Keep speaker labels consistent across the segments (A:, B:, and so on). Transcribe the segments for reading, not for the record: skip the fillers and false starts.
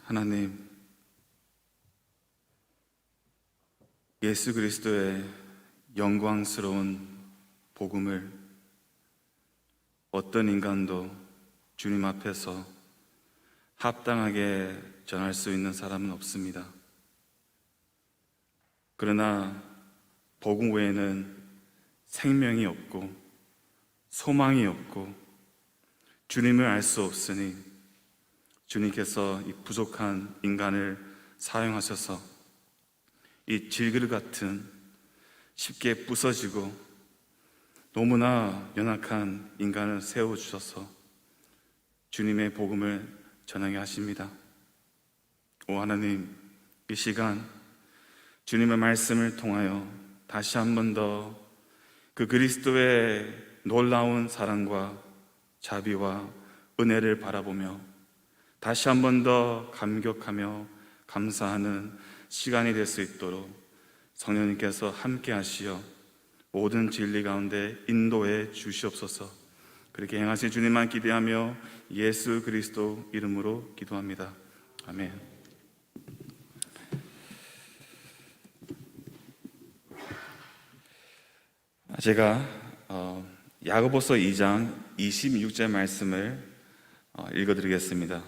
A: 하나님, 예수 그리스도의 영광스러운 복음을 어떤 인간도 주님 앞에서 합당하게 전할 수 있는 사람은 없습니다. 그러나 복음 외에는 생명이 없고 소망이 없고 주님을 알 수 없으니 주님께서 이 부족한 인간을 사용하셔서 이 질그릇 같은 쉽게 부서지고 너무나 연약한 인간을 세워주셔서 주님의 복음을 전하게 하십니다. 오 하나님, 이 시간 주님의 말씀을 통하여 다시 한 번 더 그 그리스도의 놀라운 사랑과 자비와 은혜를 바라보며 다시 한 번 더 감격하며 감사하는 시간이 될 수 있도록 성령님께서 함께 하시어 모든 진리 가운데 인도해 주시옵소서. 그렇게 행하신 주님만 기대하며 예수 그리스도 이름으로 기도합니다. 아멘. 제가 야고보서 2장 26절 말씀을 읽어드리겠습니다.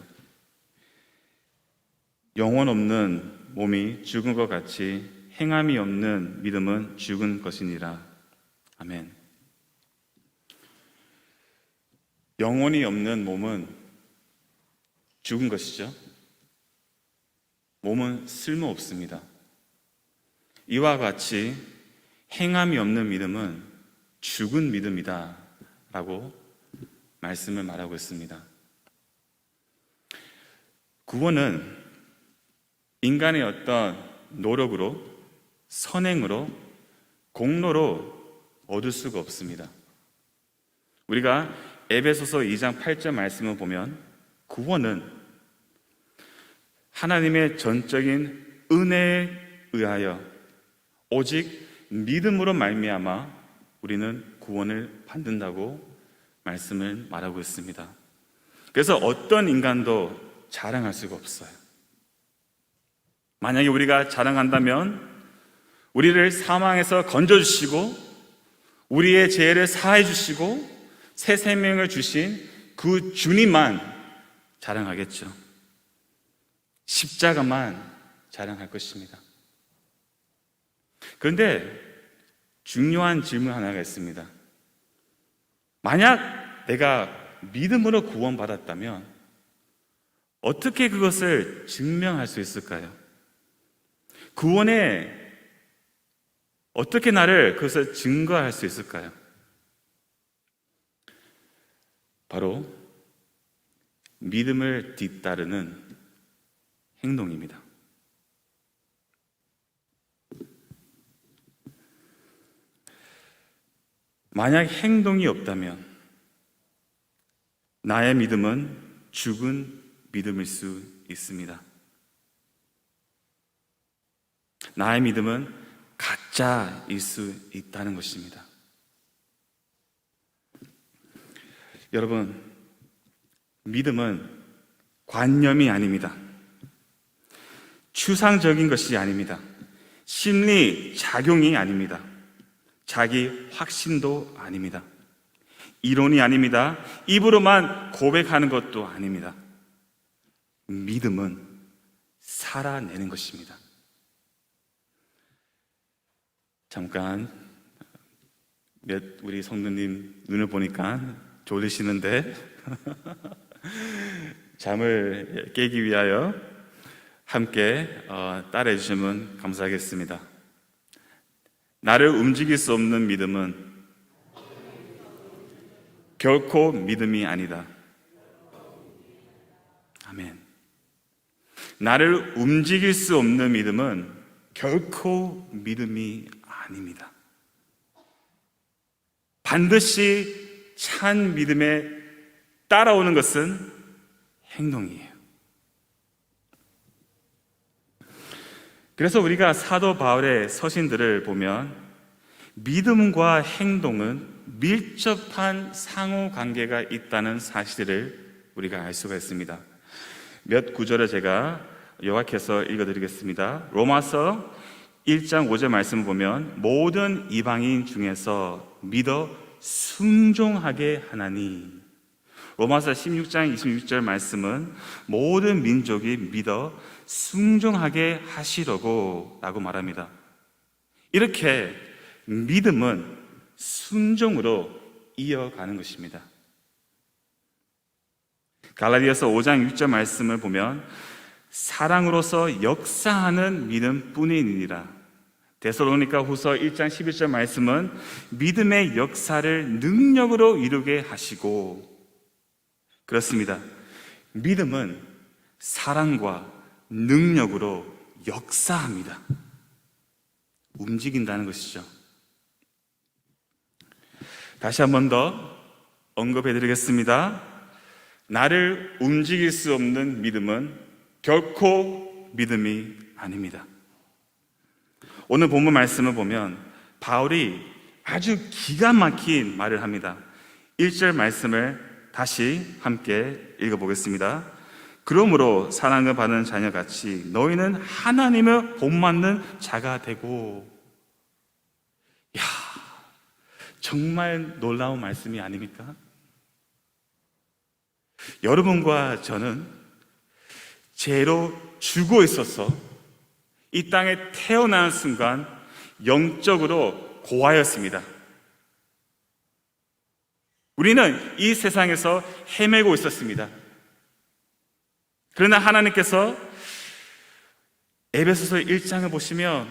A: 영혼 없는 몸이 죽은 것 같이 행함이 없는 믿음은 죽은 것이니라. 아멘. 영혼이 없는 몸은 죽은 것이죠. 몸은 쓸모없습니다. 이와 같이 행함이 없는 믿음은 죽은 믿음이다 라고 말씀을 말하고 있습니다. 구원은 인간의 어떤 노력으로, 선행으로, 공로로 얻을 수가 없습니다. 우리가 에베소서 2장 8절 말씀을 보면 구원은 하나님의 전적인 은혜에 의하여 오직 믿음으로 말미암아 우리는 구원을 받는다고 말씀을 말하고 있습니다. 그래서 어떤 인간도 자랑할 수가 없어요. 만약에 우리가 자랑한다면 우리를 사망에서 건져주시고 우리의 죄를 사해 주시고 새 생명을 주신 그 주님만 자랑하겠죠. 십자가만 자랑할 것입니다. 그런데 중요한 질문 하나가 있습니다. 만약 내가 믿음으로 구원받았다면 어떻게 그것을 증명할 수 있을까요? 구원에 어떻게 나를 그것을 증거할 수 있을까요? 바로 믿음을 뒤따르는 행동입니다. 만약 행동이 없다면 나의 믿음은 죽은 믿음일 수 있습니다. 나의 믿음은 가짜일 수 있다는 것입니다. 여러분, 믿음은 관념이 아닙니다. 추상적인 것이 아닙니다. 심리 작용이 아닙니다. 자기 확신도 아닙니다. 이론이 아닙니다. 입으로만 고백하는 것도 아닙니다. 믿음은 살아내는 것입니다. 잠깐 우리 성도님 눈을 보니까 졸리시는데 잠을 깨기 위하여 함께 따라해 주시면 감사하겠습니다. 나를 움직일 수 없는 믿음은 결코 믿음이 아니다. 아멘. 나를 움직일 수 없는 믿음은 결코 믿음이 아닙니다. 반드시 찬 믿음에 따라오는 것은 행동이에요. 그래서 사도 바울의 서신들을 보면 믿음과 행동은 밀접한 상호관계가 있다는 사실을 우리가 알 수가 있습니다. 몇 구절을 제가 요약해서 읽어드리겠습니다. 로마서 1장 5절 말씀을 보면 모든 이방인 중에서 믿어 순종하게 하나니, 로마서 16장 26절 말씀은 모든 민족이 믿어 순종하게 하시려고 라고 말합니다. 이렇게 믿음은 순종으로 이어가는 것입니다. 갈라디아서 5장 6절 말씀을 보면 사랑으로서 역사하는 믿음 뿐이니라. 데살로니가 후서 1장 11절 말씀은 믿음의 역사를 능력으로 이루게 하시고, 그렇습니다. 믿음은 사랑과 능력으로 역사합니다. 움직인다는 것이죠. 다시 한 번 더 언급해 드리겠습니다. 나를 움직일 수 없는 믿음은 결코 믿음이 아닙니다. 오늘 본문 말씀을 보면 바울이 아주 기가 막힌 말을 합니다. 1절 말씀을 다시 함께 읽어보겠습니다. 그러므로 사랑을 받는 자녀같이 너희는 하나님을 본받는 자가 되고. 이야, 정말 놀라운 말씀이 아닙니까? 여러분과 저는 죄로 죽어 있어서 이 땅에 태어나는 순간 영적으로 고아였습니다. 우리는 이 세상에서 헤매고 있었습니다. 그러나 하나님께서 에베소서 1장을 보시면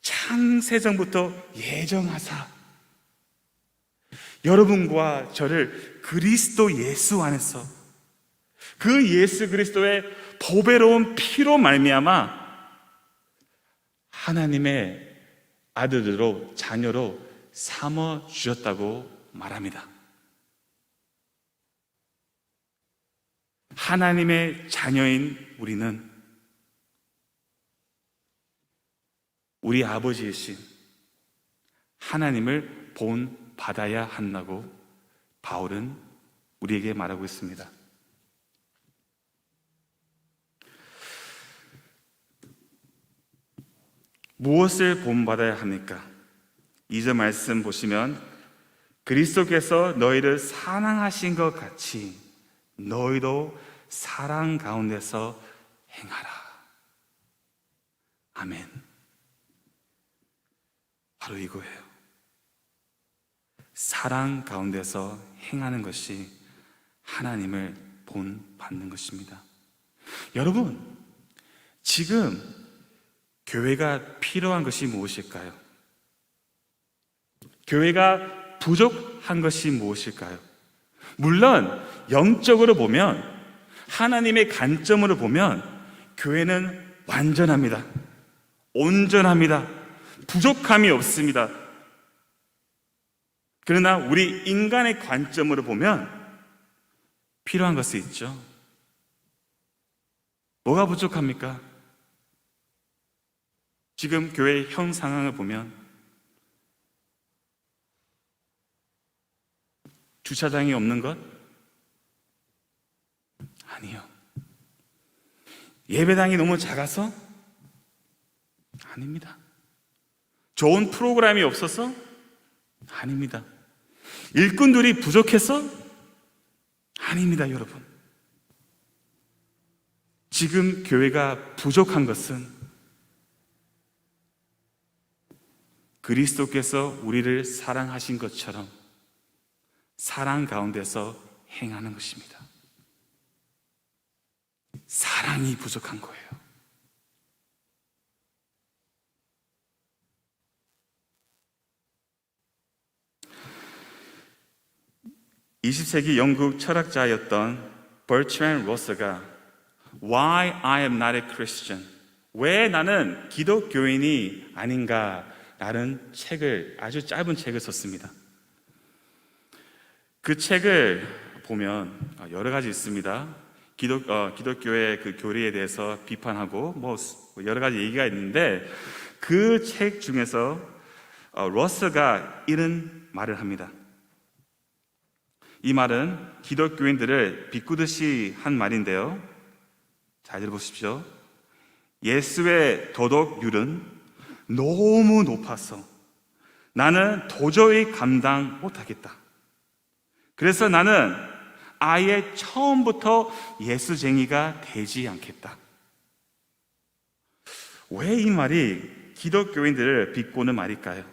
A: 창세전부터 예정하사 여러분과 저를 그리스도 예수 안에서 그 예수 그리스도의 보배로운 피로 말미암아 하나님의 아들들로 자녀로 삼아 주셨다고 말합니다. 하나님의 자녀인 우리는 우리 아버지이신 하나님을 본받아야 한다고 바울은 우리에게 말하고 있습니다. 무엇을 본받아야 합니까? 2절 말씀 보시면 그리스도께서 너희를 사랑하신 것 같이 너희도 사랑 가운데서 행하라. 아멘. 바로 이거예요. 사랑 가운데서 행하는 것이 하나님을 본받는 것입니다. 여러분, 지금 교회가 필요한 것이 무엇일까요? 교회가 부족한 것이 무엇일까요? 물론 영적으로 보면, 하나님의 관점으로 보면 교회는 완전합니다. 온전합니다. 부족함이 없습니다. 그러나 우리 인간의 관점으로 보면 필요한 것이 있죠. 뭐가 부족합니까? 지금 교회의 현 상황을 보면 주차장이 없는 것? 아니요. 예배당이 너무 작아서? 아닙니다. 좋은 프로그램이 없어서? 아닙니다. 일꾼들이 부족해서? 아닙니다, 여러분. 지금 교회가 부족한 것은 그리스도께서 우리를 사랑하신 것처럼 사랑 가운데서 행하는 것입니다. 사랑이 부족한 거예요. (20세기) 영국 철학자였던 버트랜드 러스가 Why I am not a Christian, 왜 나는 기독교인이 아닌가 라는 책을, 아주 짧은 책을 썼습니다. 그 책을 보면 여러 가지 있습니다. 기독교의 그 교리에 대해서 비판하고 뭐 여러 가지 얘기가 있는데, 그 책 중에서 러스가 이런 말을 합니다. 이 말은 기독교인들을 비꼬듯이 한 말인데요, 잘 들어보십시오. 예수의 도덕률은 너무 높아서 나는 도저히 감당 못하겠다. 그래서 나는 아예 처음부터 예수쟁이가 되지 않겠다. 왜 이 말이 기독교인들을 비꼬는 말일까요?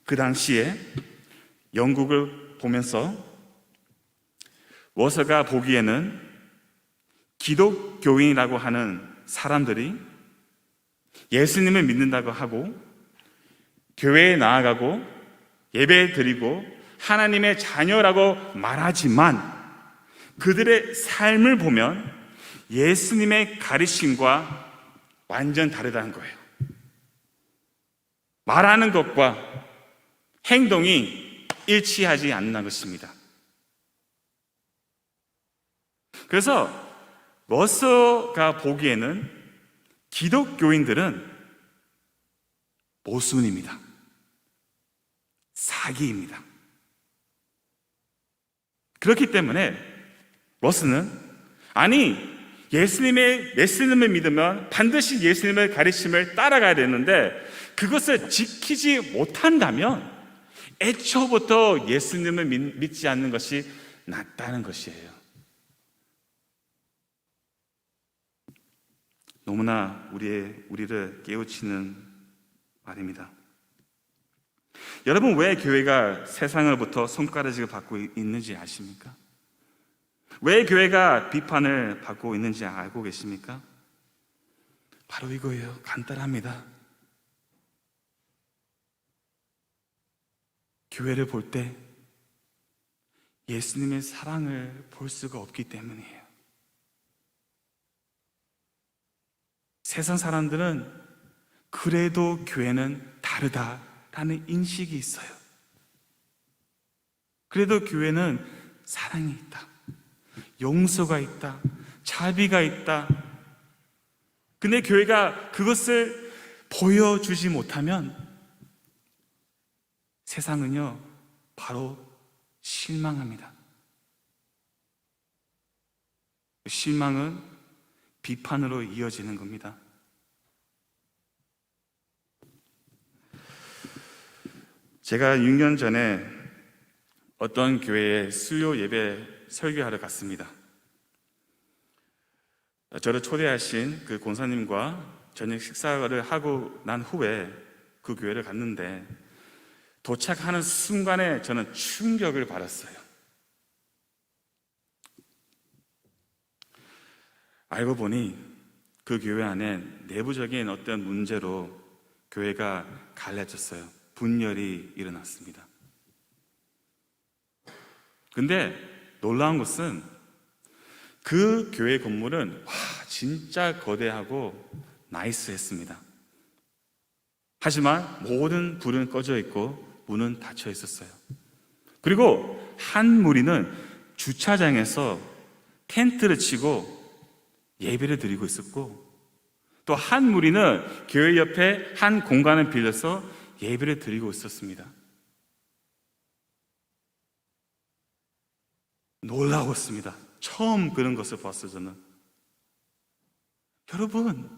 A: 그 당시에 영국을 보면서 워서가 보기에는 기독교인이라고 하는 사람들이 예수님을 믿는다고 하고 교회에 나아가고 예배 드리고 하나님의 자녀라고 말하지만 그들의 삶을 보면 예수님의 가르침과 완전 다르다는 거예요. 말하는 것과 행동이 일치하지 않는 것입니다. 그래서 러서가 보기에는 기독교인들은 모순입니다. 사기입니다. 그렇기 때문에 러스는 예수님을 믿으면 반드시 예수님의 가르침을 따라가야 되는데 그것을 지키지 못한다면 애초부터 예수님을 믿지 않는 것이 낫다는 것이에요. 너무나 우리를 깨우치는 말입니다. 여러분, 왜 교회가 세상으로부터 손가락질을 받고 있는지 아십니까? 왜 교회가 비판을 받고 있는지 알고 계십니까? 바로 이거예요. 간단합니다. 교회를 볼 때 예수님의 사랑을 볼 수가 없기 때문이에요. 세상 사람들은 그래도 교회는 다르다라는 인식이 있어요. 그래도 교회는 사랑이 있다, 용서가 있다, 자비가 있다. 근데 교회가 그것을 보여주지 못하면 세상은요, 바로 실망합니다. 실망은 비판으로 이어지는 겁니다. 제가 6년 전에 어떤 교회에 수요 예배 설교하러 갔습니다. 저를 초대하신 그 권사님과 저녁 식사를 하고 난 후에 그 교회를 갔는데 도착하는 순간에 저는 충격을 받았어요. 알고 보니 그 교회 안에 내부적인 어떤 문제로 교회가 갈라졌어요. 분열이 일어났습니다. 근데 놀라운 것은 그 교회 건물은 진짜 거대하고 나이스했습니다. 하지만 모든 불은 꺼져 있고 문은 닫혀 있었어요. 그리고 한 무리는 주차장에서 텐트를 치고 예배를 드리고 있었고 또 한 무리는 교회 옆에 한 공간을 빌려서 예배를 드리고 있었습니다. 놀라웠습니다. 처음 그런 것을 봤어요, 저는. 여러분,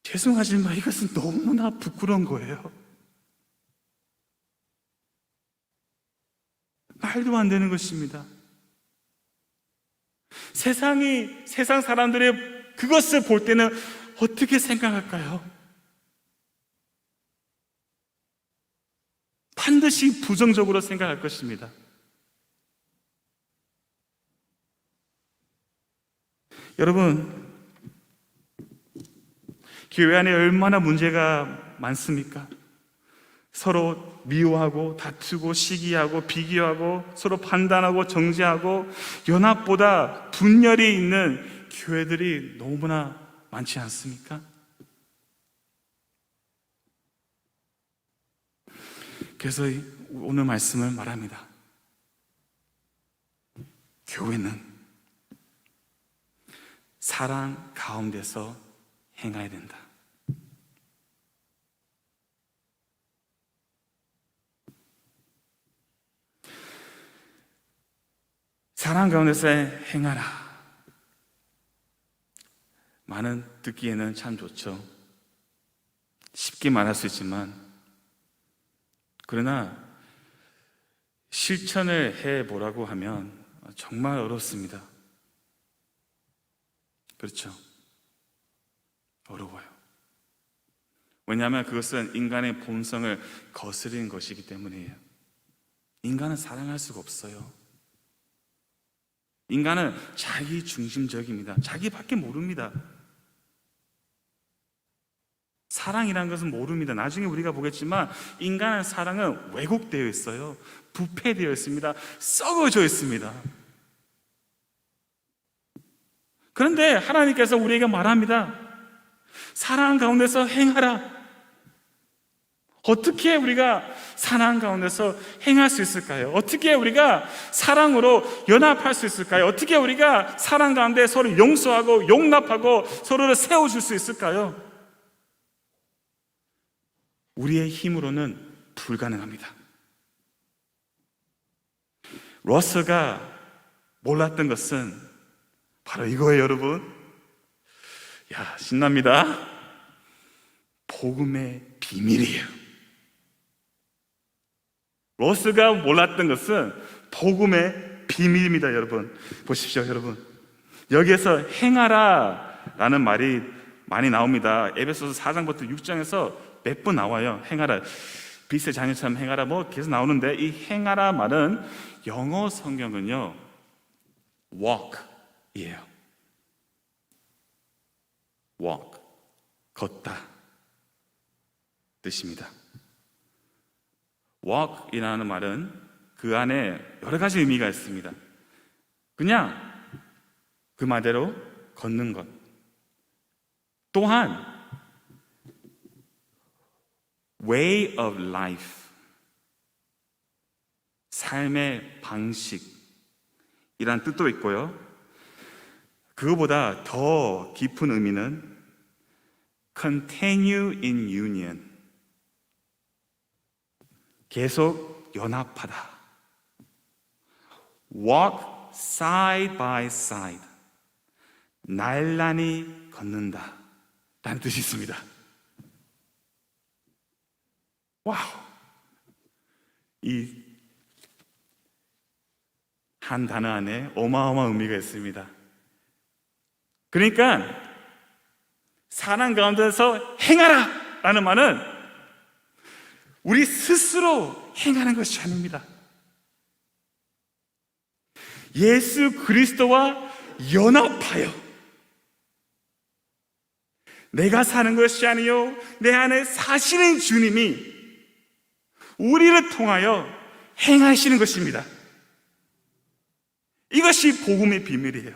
A: 죄송하지만 이것은 너무나 부끄러운 거예요. 말도 안 되는 것입니다. 세상 사람들의 그것을 볼 때는 어떻게 생각할까요? 반드시 부정적으로 생각할 것입니다. 여러분, 교회 안에 얼마나 문제가 많습니까? 서로 미워하고 다투고 시기하고 비교하고 서로 판단하고 정죄하고 연합보다 분열이 있는 교회들이 너무나 많지 않습니까? 그래서 오늘 말씀을 말합니다. 교회는 사랑 가운데서 행해야 된다. 사랑 가운데서 행하라. 많은 듣기에는 참 좋죠. 쉽게 말할 수 있지만, 그러나 실천을 해보라고 하면 정말 어렵습니다. 그렇죠? 어려워요. 왜냐하면 그것은 인간의 본성을 거스르는 것이기 때문이에요. 인간은 사랑할 수가 없어요. 인간은 자기 중심적입니다. 자기밖에 모릅니다. 사랑이라는 것은 모릅니다. 나중에 우리가 보겠지만 인간의 사랑은 왜곡되어 있어요. 부패되어 있습니다. 썩어져 있습니다. 그런데 하나님께서 우리에게 말합니다. 사랑 가운데서 행하라. 어떻게 우리가 사랑 가운데서 행할 수 있을까요? 어떻게 우리가 사랑으로 연합할 수 있을까요? 어떻게 우리가 사랑 가운데 서로 용서하고 용납하고 서로를 세워줄 수 있을까요? 우리의 힘으로는 불가능합니다. 러스가 몰랐던 것은 바로 이거예요, 여러분. 야, 신납니다. 복음의 비밀이에요. 러스가 몰랐던 것은 복음의 비밀입니다, 여러분. 보십시오, 여러분. 여기에서 행하라 라는 말이 많이 나옵니다. 에베소서 4장부터 6장에서 몇 번 나와요. 행하라. 빛의 자녀처럼 행하라. 뭐 계속 나오는데 이 행하라 말은 영어 성경은요, walk이에요. walk. 걷다. 뜻입니다. walk이라는 말은 그 안에 여러 가지 의미가 있습니다. 그냥 그 말대로 걷는 것. 또한 way of life, 삶의 방식이란 뜻도 있고요. 그거보다 더 깊은 의미는 continue in union, 계속 연합하다. walk side by side, 나란히 걷는다 라는 뜻이 있습니다. 와우! 이 한 단어 안에 어마어마한 의미가 있습니다. 그러니까 사랑 가운데서 행하라 라는 말은 우리 스스로 행하는 것이 아닙니다. 예수 그리스도와 연합하여 내가 사는 것이 아니요 내 안에 사시는 주님이 우리를 통하여 행하시는 것입니다. 이것이 복음의 비밀이에요.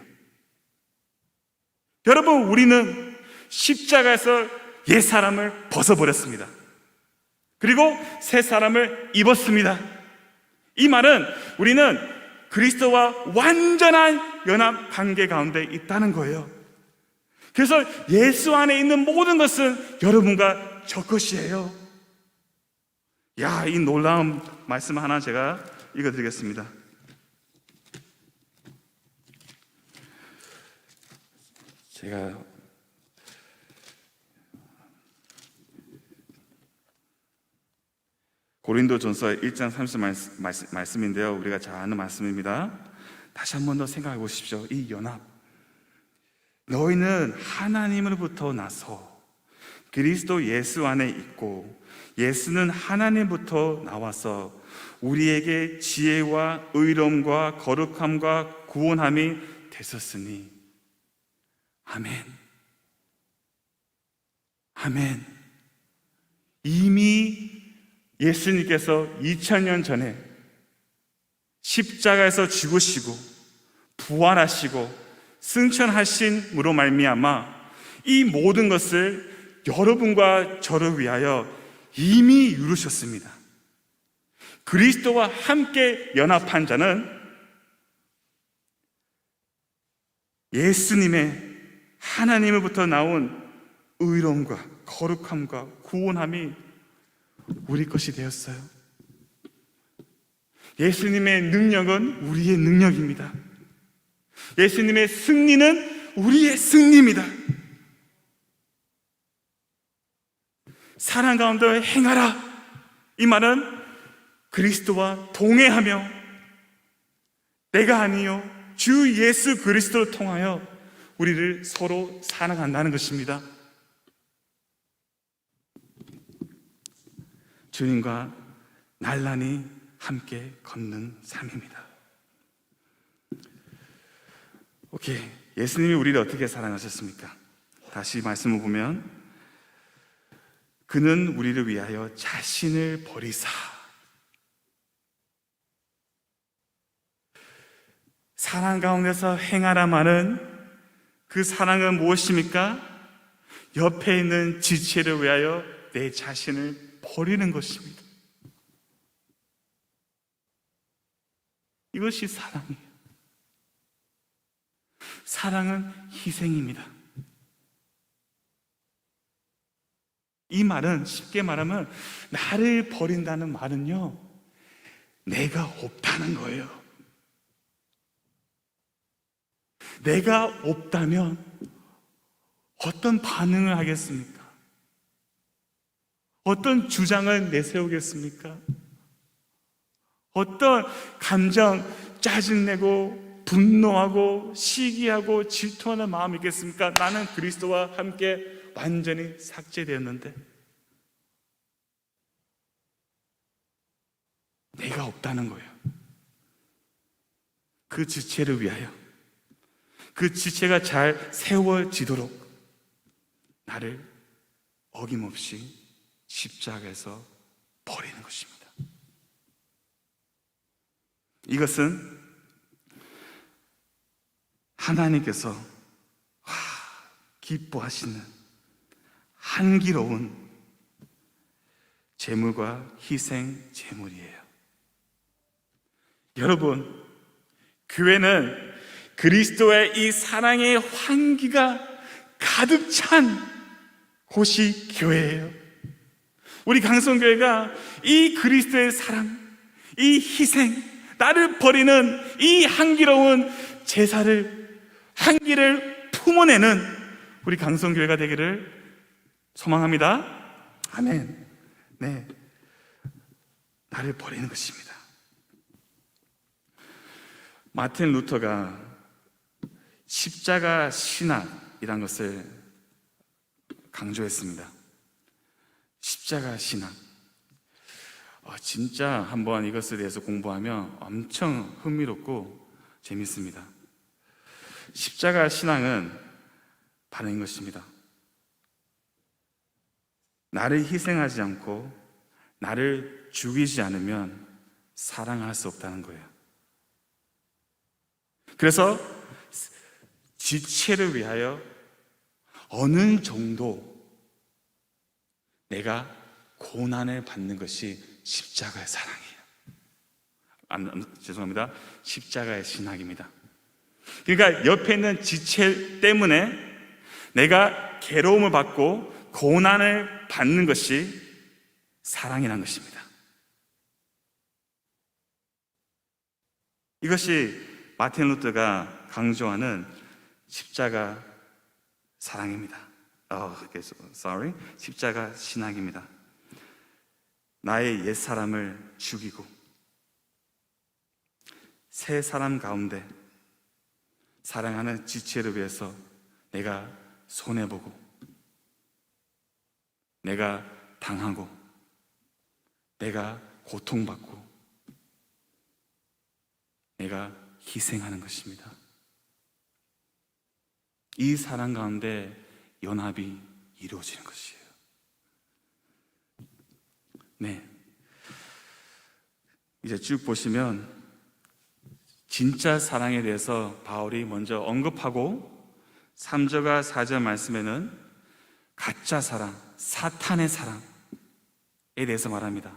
A: 여러분, 우리는 십자가에서 옛사람을 벗어버렸습니다. 그리고 새 사람을 입었습니다. 이 말은 우리는 그리스도와 완전한 연합 관계 가운데 있다는 거예요. 그래서 예수 안에 있는 모든 것은 여러분과 저 것이에요. 야, 이 놀라운 말씀 하나 제가 읽어드리겠습니다. 제가 고린도전서 1장 30 말씀인데요. 우리가 잘 아는 말씀입니다. 다시 한 번 더 생각해 보십시오. 이 연합. 너희는 하나님으로부터 나서 그리스도 예수 안에 있고 예수는 하나님부터 나와서 우리에게 지혜와 의로움과 거룩함과 구원함이 되셨으니 아멘. 아멘. 이미 예수님께서 2000년 전에 십자가에서 죽으시고 부활하시고 승천하심으로 말미암아 이 모든 것을 여러분과 저를 위하여 이미 이루셨습니다. 그리스도와 함께 연합한 자는 예수님의 하나님으로부터 나온 의로움과 거룩함과 구원함이 우리 것이 되었어요. 예수님의 능력은 우리의 능력입니다. 예수님의 승리는 우리의 승리입니다. 사랑 가운데 행하라. 이 말은 그리스도와 동행하며 내가 아니요 주 예수 그리스도를 통하여 우리를 서로 사랑한다는 것입니다. 주님과 날란히 함께 걷는 삶입니다. 오케이. 예수님이 우리를 어떻게 사랑하셨습니까? 다시 말씀을 보면 그는 우리를 위하여 자신을 버리사. 사랑 가운데서 행하라 말은 그 사랑은 무엇입니까? 옆에 있는 지체를 위하여 내 자신을 버리는 것입니다. 이것이 사랑이에요. 사랑은 희생입니다. 이 말은 쉽게 말하면 나를 버린다는 말은요, 내가 없다는 거예요. 내가 없다면 어떤 반응을 하겠습니까? 어떤 주장을 내세우겠습니까? 어떤 감정, 짜증내고 분노하고 시기하고 질투하는 마음이 있겠습니까? 나는 그리스도와 함께 완전히 삭제되었는데 내가 없다는 거예요. 그 지체를 위하여, 그 지체가 잘 세워지도록 나를 어김없이 십자가에서 버리는 것입니다. 이것은 하나님께서 기뻐하시는 한기로운 제물과 희생 제물이에요. 여러분, 교회는 그리스도의 이 사랑의 환기가 가득 찬 곳이 교회예요. 우리 강성교회가 이 그리스도의 사랑, 이 희생, 나를 버리는 이 향기로운 제사를, 향기를 품어내는 우리 강성교회가 되기를 소망합니다. 아멘. 네, 나를 버리는 것입니다. 마틴 루터가 십자가 신학이란 것을 강조했습니다. 십자가 신학. 진짜 한번 이것에 대해서 공부하면 엄청 흥미롭고 재밌습니다. 십자가 신앙은 바로 이것입니다. 나를 희생하지 않고 나를 죽이지 않으면 사랑할 수 없다는 거예요. 그래서 지체를 위하여 어느 정도 내가 고난을 받는 것이 십자가의 사랑이에요. 죄송합니다. 십자가의 신학입니다. 그러니까 옆에 있는 지체 때문에 내가 괴로움을 받고 고난을 받는 것이 사랑이라는 것입니다. 이것이 마틴 루터가 강조하는 십자가 사랑입니다. 십자가 신학입니다. 나의 옛사람을 죽이고 새 사람 가운데 사랑하는 지체를 위해서 내가 손해보고 내가 당하고 내가 고통받고 내가 희생하는 것입니다. 이 사랑 가운데 연합이 이루어지는 것이에요. 네, 이제 쭉 보시면 진짜 사랑에 대해서 바울이 먼저 언급하고 3절과 4절 말씀에는 가짜 사랑, 사탄의 사랑에 대해서 말합니다.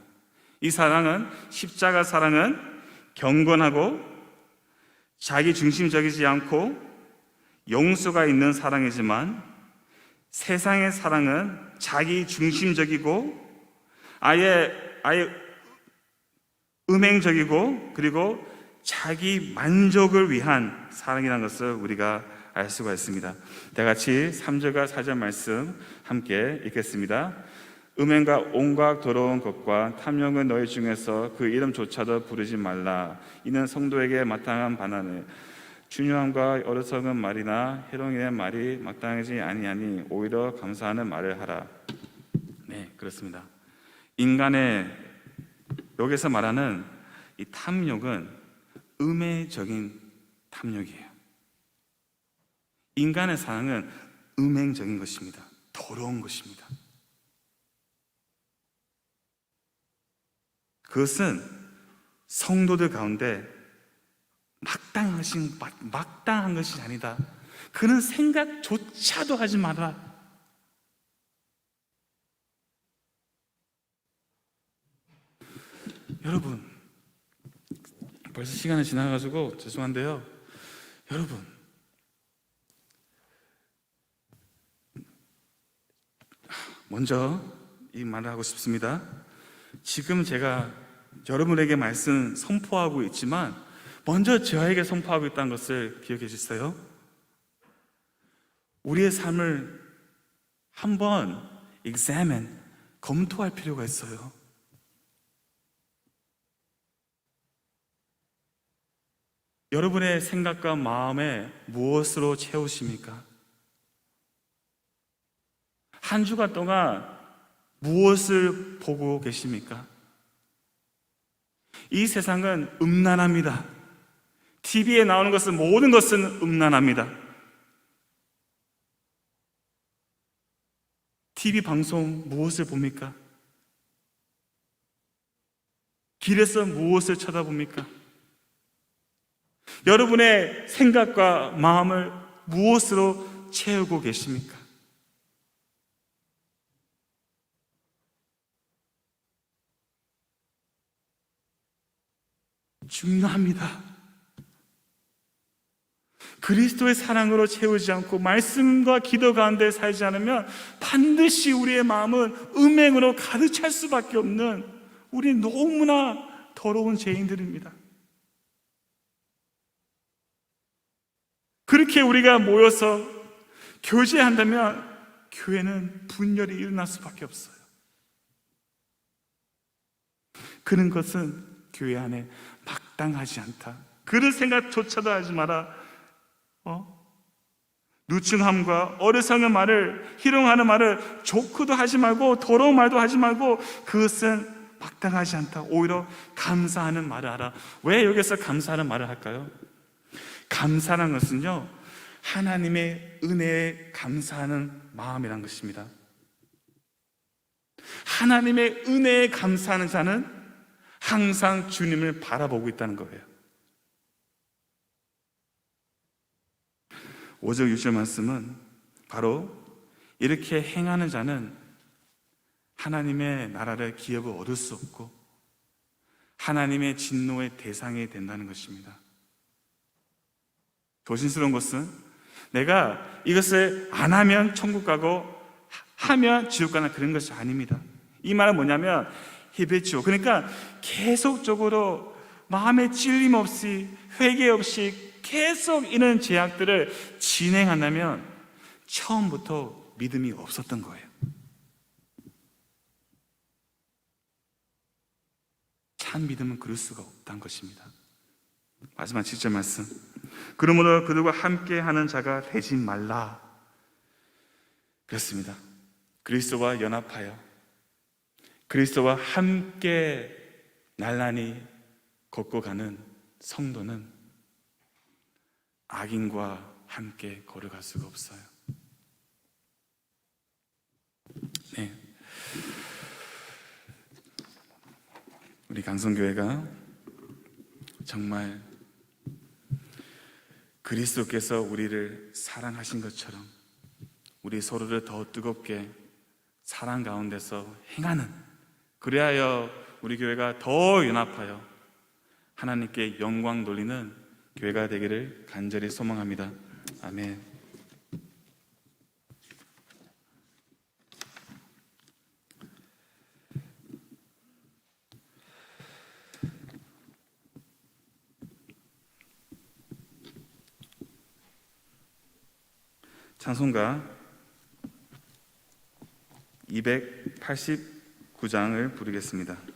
A: 이 사랑은, 십자가 사랑은 경건하고 자기 중심적이지 않고 용서가 있는 사랑이지만 세상의 사랑은 자기 중심적이고 아예 음행적이고 그리고 자기 만족을 위한 사랑이라는 것을 우리가 알 수가 있습니다. 다 같이 3절과 4절 말씀 함께 읽겠습니다. 음행과 온갖 더러운 것과 탐욕은 너희 중에서 그 이름조차도 부르지 말라. 이는 성도에게 마땅한 반환에 중요함과 어리석은 말이나 희롱의 말이 마땅하지 아니하니 오히려 감사하는 말을 하라. 네, 그렇습니다. 인간의 여기서 말하는 이 탐욕은 음해적인 탐욕이에요. 인간의 사랑은 음행적인 것입니다. 더러운 것입니다. 그것은 성도들 가운데 마땅한 것이 아니다. 그런 생각조차도 하지 마라. 여러분, 벌써 시간이 지나가지고 죄송한데요. 여러분, 먼저 이 말을 하고 싶습니다. 지금 제가 여러분에게 말씀 선포하고 있지만 먼저 저에게 선포하고 있다는 것을 기억해 주세요. 우리의 삶을 한번 검토할 필요가 있어요. 여러분의 생각과 마음에 무엇으로 채우십니까? 한 주간 동안 무엇을 보고 계십니까? 이 세상은 음란합니다. TV에 나오는 것은 모든 것은 음란합니다. TV 방송 무엇을 봅니까? 길에서 무엇을 쳐다봅니까? 여러분의 생각과 마음을 무엇으로 채우고 계십니까? 중요합니다. 그리스도의 사랑으로 채우지 않고 말씀과 기도 가운데 살지 않으면 반드시 우리의 마음은 음행으로 가득 찰 수밖에 없는 우리 너무나 더러운 죄인들입니다. 그렇게 우리가 모여서 교제한다면 교회는 분열이 일어날 수밖에 없어요. 그런 것은 교회 안에 마땅하지 않다. 그런 생각조차도 하지 마라. 누증함과 어리석은 말을, 희롱하는 말을 조크도 하지 말고 더러운 말도 하지 말고 그것은 마땅하지 않다. 오히려 감사하는 말을 하라. 왜 여기서 감사하는 말을 할까요? 감사라는 것은요, 하나님의 은혜에 감사하는 마음이란 것입니다. 하나님의 은혜에 감사하는 자는 항상 주님을 바라보고 있다는 거예요. 5절 6절 말씀은 바로 이렇게 행하는 자는 하나님의 나라를 기업을 얻을 수 없고 하나님의 진노의 대상이 된다는 것입니다. 조심스러운 것은 내가 이것을 안 하면 천국 가고 하면 지옥 가는 그런 것이 아닙니다. 이 말은 뭐냐면 히베치오, 그러니까 계속적으로 마음에 찔림 없이 회개 없이 계속 이런 제약들을 진행한다면 처음부터 믿음이 없었던 거예요. 참 믿음은 그럴 수가 없다는 것입니다. 마지막 7절 말씀, 그러므로 그들과 함께 하는 자가 되지 말라. 그렇습니다. 그리스도와 연합하여 그리스도와 함께 나란히 걷고 가는 성도는 악인과 함께 걸어갈 수가 없어요. 네, 우리 강성교회가 정말 그리스도께서 우리를 사랑하신 것처럼 우리 서로를 더 뜨겁게 사랑 가운데서 행하는, 그리하여 우리 교회가 더 연합하여 하나님께 영광 돌리는 교회가 되기를 간절히 소망합니다. 아멘. 찬송가 289장을 부르겠습니다.